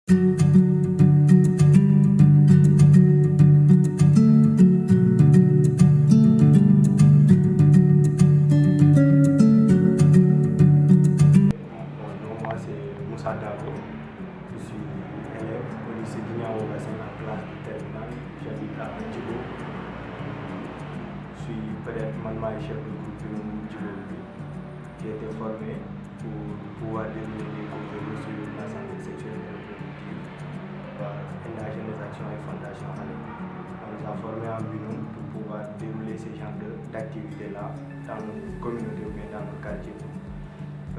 Moi, c'est Moussa Dabo. Je suis élève au lycée Guinao Bassin en classe de terminale. J'habite à Djibo. Je suis peut-être maintenant chef de groupe de Djibo qui a été formé pour pouvoir dérouler des cours sur la santé sexuelle et reproductive par Énergie des Actions et Fondation Alep. On nous a formés en binôme pour pouvoir dérouler ce genre d'activités-là dans nos communautés ou bien dans nos quartiers.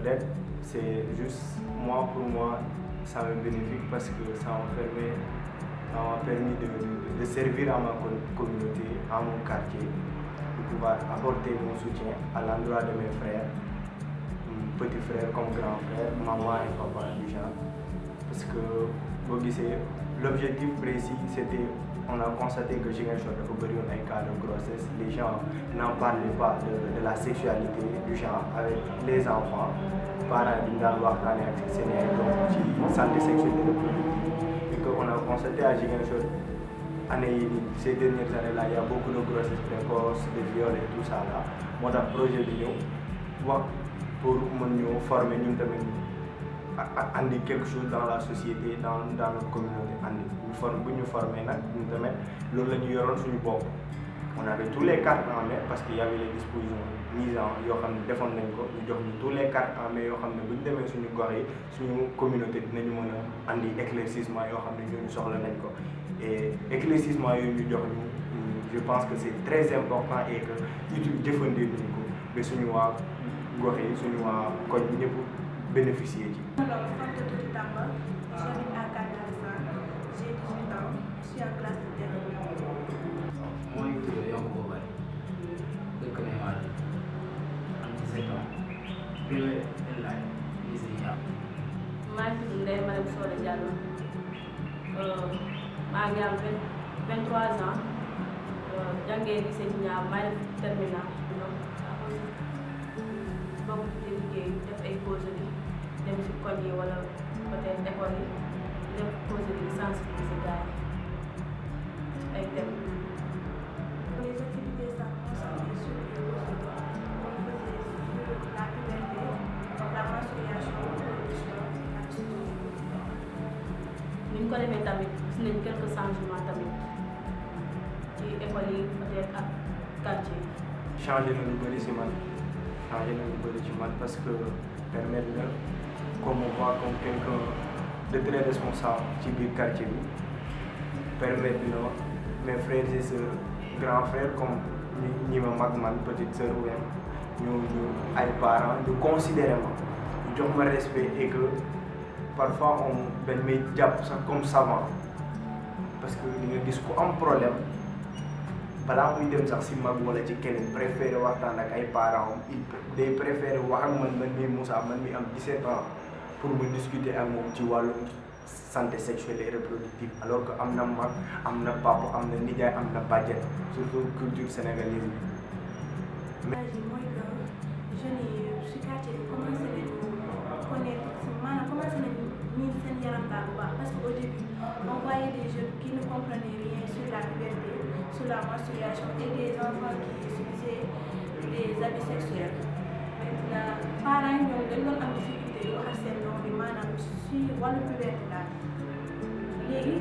Peut-être c'est juste pour moi, ça me bénéfique parce que ça m'a permis de servir à ma communauté, à mon quartier, de pouvoir apporter mon soutien à l'endroit de mes frères, petits frères comme grands frères, maman et papa du genre. Parce que l'objectif précis, c'était, on a constaté que j'ai un cas de grossesse, les gens n'en parlaient pas de la sexualité du genre avec les enfants. Parents qui ont waxtaanee ak seen ay doom ci santé sexuelle et reproductive et qu'on a constaté à Ziguinchor ces dernières années-là, il y a beaucoup de grossesses précoces, de viols et tout ça là. Moo tax projet bi ñëw wax pour mën ñu former ñun tamit andi quelque chose dans la société, dans notre communauté bu ñu former nag ñun tamit loolu la ñu yoroon suñu bopp. On avait tous les cartes en main parce qu'il y avait les dispositions mises en yoo xam ne defoon nañ ko ñu jox ñu tous les cartes en main yoo xam ne bu ñu demee suñu gox yi suñu communauté dinañu mën a andi éclaircissement yoo xam ne ñooñu soxla nañ ko et éclaircissement yooyu ñu jox ñu je pense que c'est très important et que jëfandikoo nañ ko ba suñu waa gox yi suñu waa koñ ñëpp bénéficier ci. Alors, j'habite à Canada, j'ai 18 ans, je suis en classe de terminale. Moi, je suis Yanko Bobal, dëkk Neymar, am 17 ans, privé Elay, lycée Yam. maa ngi tudd Ndeye Marème Soda Diallo maa ngi am 23 ans jàngee lycée Niam maa def terminal bokk ci liggéey def ay causerie dem si koñ yi wala peut-être école yi def causerie sensibiliser gars yi ay thèmes. Les activités sont concentrées sur les causeries, on faisait sur la puberté, la menstruation, l'évolution, la psychologie. Ni ñu ko defee tamit gis nañ quelques changements tamit ci école yi peut-être ak quartier yi. Changé na lu bëri ci man parce que permettre na comme on voit comme quelqu'un de très responsable ci biir quartier bi permettre na mes frères et sœurs grands frères comme ñi ma mag man petite sœur ou bien ñu ay parents ñu considéré ma ñu jox ma respect et que parfois dañ may jàpp sax comme savant parce que di nga gis ku am problème balaa muy dem sax si mag wala ci keneen préféré waxtaan ak ay parents day préféré wax ak man mi Moussa man mi am 17 ans pour me discuter ak moom ci wàllu santé sexuelle et reproductive alors que am na mag am na papa am na nijaay am na bàjjen surtout culture sénégalaise bi. mooy que jeunes yi si quartier bi commencé nañu connaître maanaam commencé nañu miin seen yaram daal bu baax parce que au début on voyait des jeunes qui ne comprenaient rien sur la puberté, sur la menstruation et des enfants qui utilisaient des habits sexuels. Maintenant parents yi ñoom dañ doon am difficulté di wax ak seen doom bi maanaam si wàllu puberté daal léegi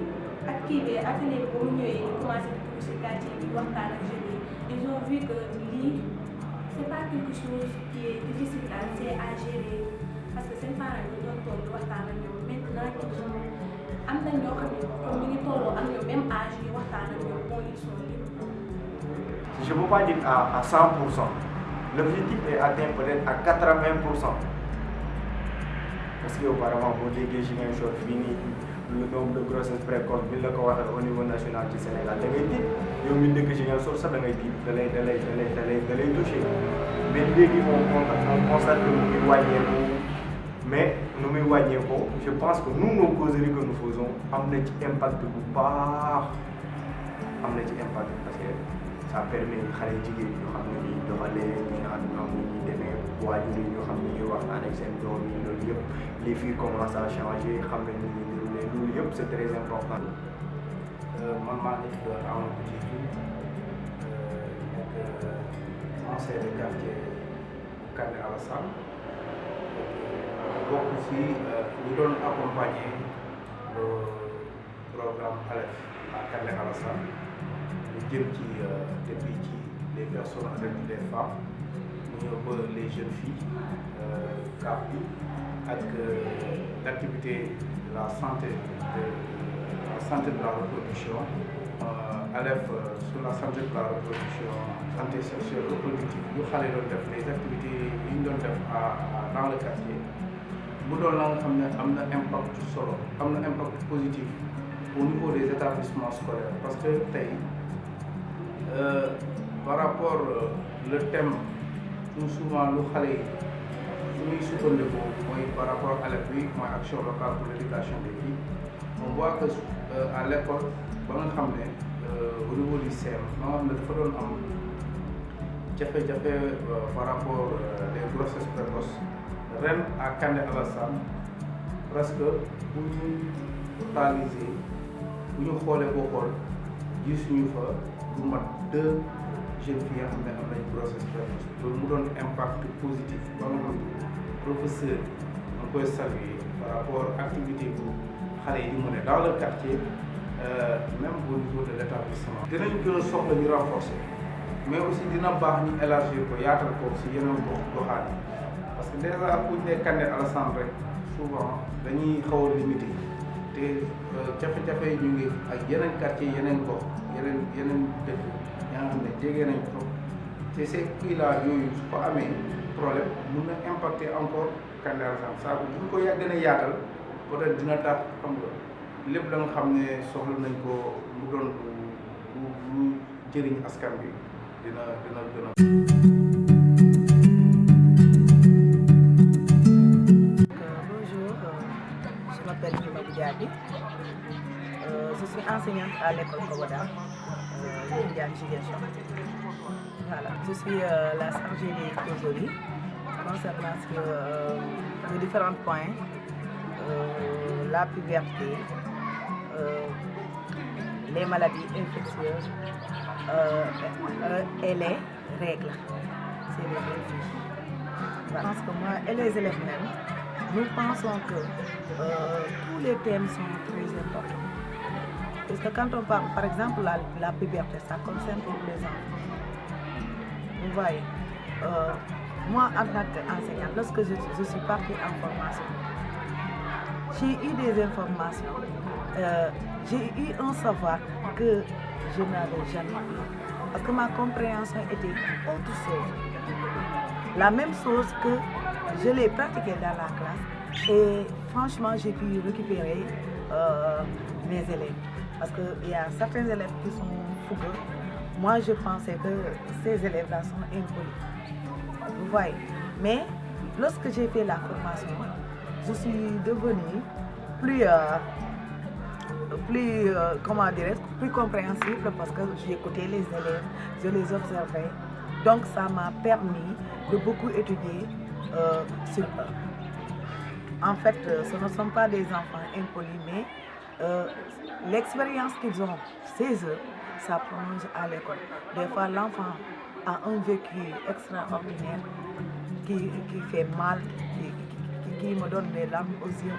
ak kii bi atelier bi ba mu ñëwee ñu commencé di dugg si quartier bi waxtaan ak jeunes yi ils ont vu que lii c'est pas quelque chose qui est difficile à gérer parce que seen parents yi doon toog di waxtaan ak ñoom maintenant ils ont am nañ ñoo xam ne comme ñu ngi tolloo am ñoom même âge yi waxtaan ak ñoom bon ils sont libres. Je ne peux pas dire à 100%. L'objectif est atteint peut-être à 80%. Parce qu'auparavant, pour dégager une chose finie, le nombre de grossesses précoces, au niveau national du Sénégal, da ngay tiit yow mi dëkk ci ngeen sax da ngay tiit da lay touché mais léegi on constate que mu ngi wàññeeku mais nu muy wàññeekoo je pense que nous nos causeries que nous faisons am na ci impact bu baax am na ci impact parce que ça permet xale jigéen ñoo xam ne ñuy doxalee ñoom ñuy demee waajur yi ñoo xam ne ñuy waxtaan ak seen doom yi loolu yëpp les filles commencent à changer xam ne ñu ngi déroulé loolu yëpp c'est très important. Man maa ngi tudd Amadou Diédhiou nekk conseiller de quartier Kandé Alassane bokk ci ñu doon accompagner le programme ALEF à Kandé Alassane ñu jëm ci depuis ci les personnes avec les femmes ñu ñëw ba les jeunes filles CAP bi ak l'activité de la santé de la reproduction ALEF sur la santé de la reproduction santé sexuelle reproductive yu xale doon def les activités yi ñu doon def dans le quartier mu doon la nga xam ne am na impact solo am na impact positif au niveau des établissements scolaires parce que tey par rapport le thème tout souvent lu xale yi su ñuy sukkandiku mooy par rapport à ALEF bi mooy action locale pour l'éducation des filles on voit que à l'école ba nga xam ne au niveau du CEM ba nga xam ne dafa doon am jafe-jafe par rapport des grossesses précoces ren à Kandé Alassane presque bu ñu totaliser bu ñu xoolee boo xool gis ñu fa lu mat 2 jeunes filles yoo xam ne am nañ grossesse précoce loolu mu doon impact positif ba nga xam ne professeur on koy saluer par rapport activité bu xale yi di mu ne dans le quartier même au niveau de l'établissement dinañ gën a soxla ñu renforcer mais aussi dina baax ñu élargir ko yaatal ko si yeneen goxaan yi parce que déjà bu ñu nee Kandé Alassane rek souvent dañuy xaw a limité te jafe-jafe ñu ngi ak yeneen quartier yeneen gox yeneen dëkk yaa nga xam ne jege nañ trop te ces kii là yooyu su ko amee problème mun na impacter encore Kandé Alassane saa bu ñu ko gën a yaatal peut-être dina tax xam nga lépp la nga xam ne soxla nañ ko mu doon lu jëriñ askan bi dina gën a. Bonjour, je m'appelle Mamadou Diaby. Je suis enseignante à l'école Koboda, Voilà, je suis la chargée des causeries concernant les différents points, la puberté, les maladies infectieuses et les règles. C'est les deux filles. Je pense que moi et les élèves même, nous pensons que tous les thèmes sont très importants. Parce que quand on parle, par exemple, la puberté, ça concerne tous les enfants. Vous voyez, moi en tant qu'enseignante, lorsque je suis partie en formation, j'ai eu des informations, j'ai eu un savoir que je n'avais jamais eu, que ma compréhension était autre chose. La même chose que je l'ai pratiquée dans la classe et franchement j'ai pu récupérer mes élèves. Parce qu'il y a certains élèves qui sont fougueux. Moi je pensais que ces élèves-là sont impolis. Vous voyez. Mais lorsque j'ai fait la formation, je suis devenue plus compréhensible parce que j'écoutais les élèves, je les observais. Donc ça m'a permis de beaucoup étudier sur eux. En fait, ce ne sont pas des enfants impolis, mais l'expérience qu'ils ont, c'est eux, ça plonge à l'école. Des fois, l'enfant a un vécu extraordinaire qui fait mal, qui me donne des larmes aux yeux,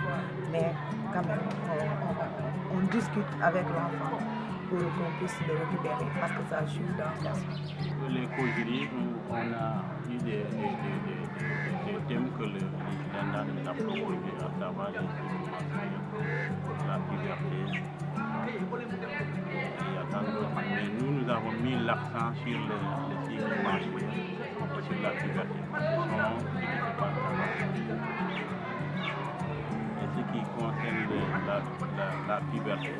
mais quand même, on discute avec l'enfant pour qu'on puisse le récupérer parce que ça joue dans la vie. Les causeries où on a eu des thèmes que le président nous a proposés, à savoir la puberté. Mais nous avons mis l'accent sur le cycle menstruel, sur la puberté. Et ce qui concerne la puberté,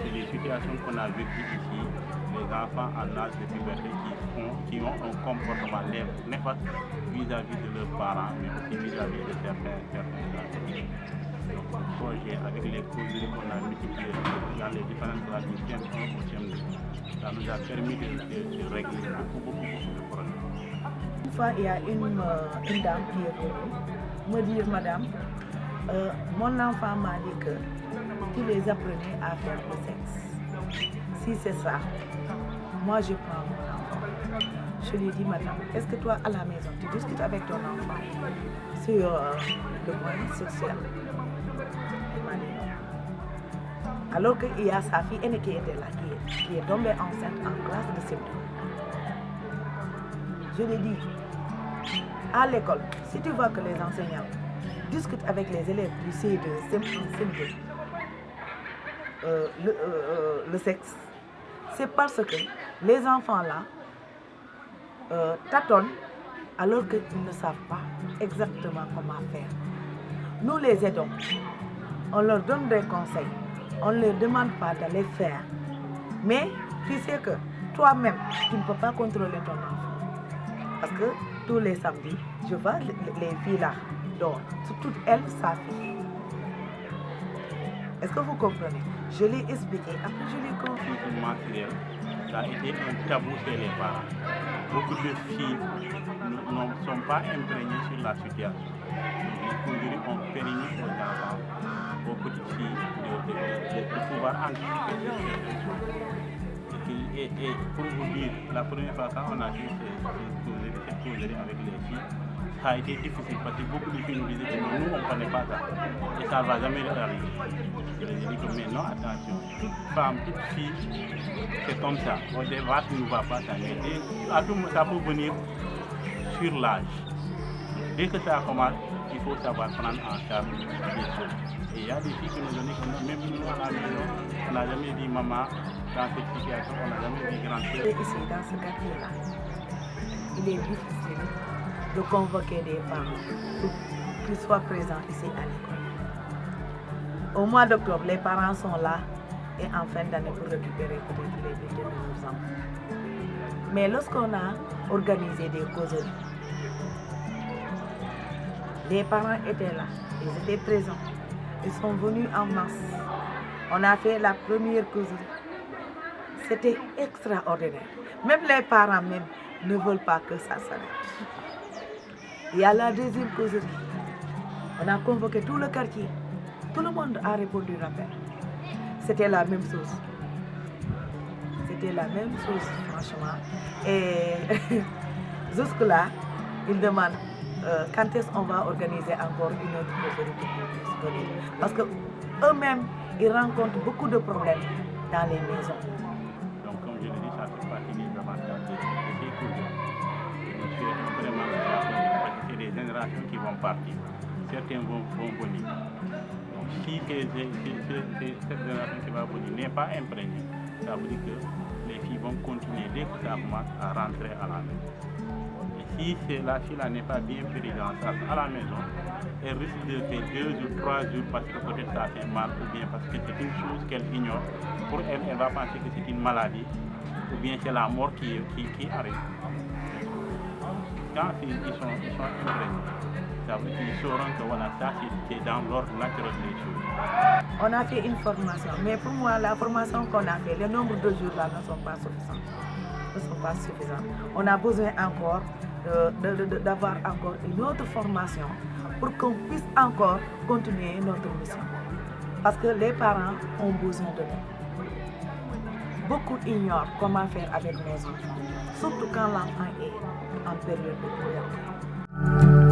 c'est les situations qu'on a vécues ici, les enfants en âge de puberté qui ont un comportement néfaste vis-à-vis de leurs parents, mais aussi vis-à-vis de certains enseignants. Donc, le projet, avec les causeries qu'on a multipliées dans les différentes classes du CM1 au CM2, ça nous a permis de régler beaucoup de problèmes. Une fois, il y a une dame qui est venue me dire, madame, mon enfant m'a dit que tu les apprenais à faire le sexe. Si c'est ça, moi je prends mon enfant. Je lui dis, madame, est-ce que toi à la maison, tu discutes avec ton enfant sur le point sexuel? Elle m'a dit non. Alors qu'il y a sa fille aînée qui était là, qui est tombée enceinte en classe de septembre. Je lui dis, à l'école, si tu vois que les enseignants discutent avec les élèves du CE2, CM1, CM2, le sexe, c'est parce que les enfants là tâtonnent alors qu'ils ne savent pas exactement comment faire. Nous les aidons, on leur donne des conseils, on ne leur demande pas d'aller faire. Mais tu sais que toi-même, tu ne peux pas contrôler ton enfant. Parce que tous les samedis, je vois les filles là, dehors, toutes elles, sa fille. Est-ce que vous comprenez? Je l'ai expliqué, après je l'ai compris. Menstruel, ça a été un tabou chez les parents. Beaucoup de filles ne sont pas imprégnées sur la situation. Les causeries ont permis aux enfants, aux petites filles, de pouvoir anticiper ces choses. Et pour vous dire, la première fois quand on a fait cette causerie avec les filles, ça a été difficile parce que beaucoup de filles nous disaient que nous on ne connaît pas ça et ça ne va jamais arriver. Je leur ai dit que mais non, attention, toute femme, toute fille, c'est comme ça. Au départ, ça ne va pas s'arrêter. Ça peut venir sur l'âge. Dès que ça commence, il faut savoir prendre en charge les choses. Et il y a des filles qui nous ont dit que même nous à la maison, on n'a jamais dit maman dans cette situation, on n'a jamais dit grand-père. Ici, dans ce quartier-là, il est difficile de convoquer des parents pour qu'ils soient présents ici à l'école. Au mois d'octobre, les parents sont là et en fin d'année pour récupérer peut-être les bulletins de leurs enfants. Mais lorsqu'on a organisé des causeries, les parents étaient là, ils étaient présents, ils sont venus en masse. On a fait la première causerie. C'était extraordinaire. Même les parents même ne veulent pas que ça s'arrête. Il y a la deuxième causerie. On a convoqué tout le quartier. Tout le monde a répondu rappel. C'était la même chose. C'était la même chose, franchement. Et jusque-là, ils demandent quand est-ce qu'on va organiser encore une autre causerie pour qu'ils puissent venir. Parce qu'eux-mêmes, ils rencontrent beaucoup de problèmes dans les maisons. Donc, comme je le dis, ça fait partie des avantages de ces causeries. Je souhaite vraiment que ça continue parce que c'est des générations qui vont partir. Certains vont venir. Donc, si cette génération qui va venir n'est pas imprégnée, ça veut dire que les filles vont continuer dès que ça commence à rentrer à la maison. Et si la fille n'est pas bien prise en charge à la maison, elle risque de faire 2 ou 3 jours parce que peut-être ça fait mal ou bien parce que c'est une chose qu'elle ignore. Pour elle, elle va penser que c'est une maladie ou bien c'est la mort qui arrive. Quand ils sont imprégnés, ça veut dire qu'ils sauront que voilà, ça c'est dans l'ordre naturel des choses. On a fait une formation, mais pour moi, la formation qu'on a fait, le nombre de jours là ne sont pas suffisants. On a besoin encore d'avoir encore une autre formation pour qu'on puisse encore continuer notre mission. Parce que les parents ont besoin de nous. Beaucoup ignorent comment faire avec nos enfants, surtout quand l'enfant est en période de puberté.